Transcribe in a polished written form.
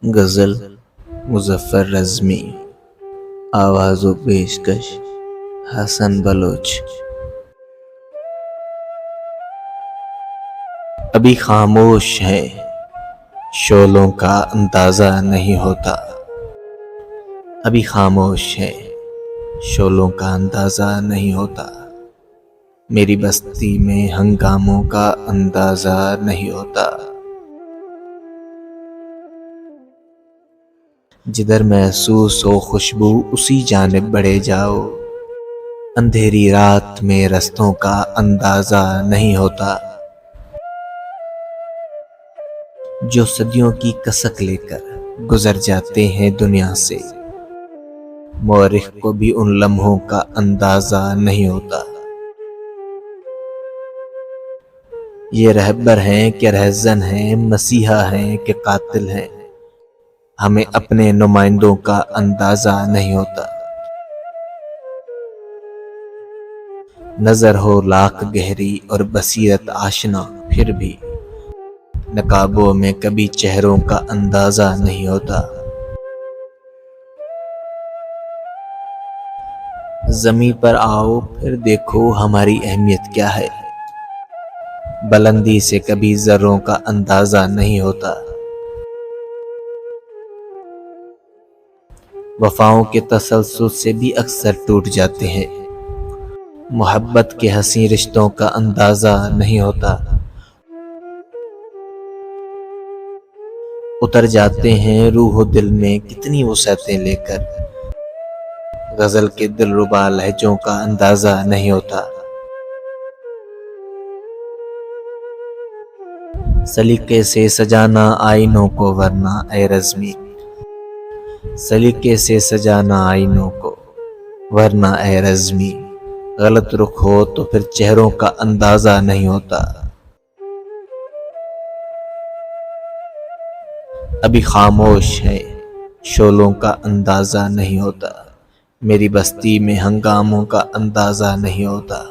غزل مظفر رزمی، آواز و پیشکش حسن بلوچ۔ ابھی خاموش ہے، شعلوں کا اندازہ نہیں ہوتا۔ ابھی خاموش ہے، شعلوں کا اندازہ نہیں ہوتا۔ میری بستی میں ہنگاموں کا اندازہ نہیں ہوتا۔ جدھر محسوس ہو خوشبو اسی جانب بڑھے جاؤ۔ اندھیری رات میں رستوں کا اندازہ نہیں ہوتا۔ جو صدیوں کی کسک لے کر گزر جاتے ہیں دنیا سے، مورخ کو بھی ان لمحوں کا اندازہ نہیں ہوتا۔ یہ رہبر ہیں کہ رہزن ہیں، مسیحا ہیں کہ قاتل ہیں، ہمیں اپنے نمائندوں کا اندازہ نہیں ہوتا۔ نظر ہو لاکھ گہری اور بصیرت آشنا، پھر بھی نقابوں میں کبھی چہروں کا اندازہ نہیں ہوتا۔ زمیں پر آؤ پھر دیکھو ہماری اہمیت کیا ہے۔ بلندی سے کبھی ذروں کا اندازہ نہیں ہوتا۔ وفاؤں کے تسلسل سے بھی اکثر ٹوٹ جاتے ہیں، محبت کے حسین رشتوں کا اندازہ نہیں ہوتا۔ اتر جاتے ہیں روح و دل میں کتنی وسعتیں لے کر، غزل کے دلربا لہجوں کا اندازہ نہیں ہوتا۔ سلیقے سے سجانا آئینوں کو ورنہ اے رزمی، سلیقے سے سجانا آئینوں کو ورنہ اے رزمی، غلط رخ ہو تو پھر چہروں کا اندازہ نہیں ہوتا۔ ابھی خاموش ہے، شعلوں کا اندازہ نہیں ہوتا۔ میری بستی میں ہنگاموں کا اندازہ نہیں ہوتا۔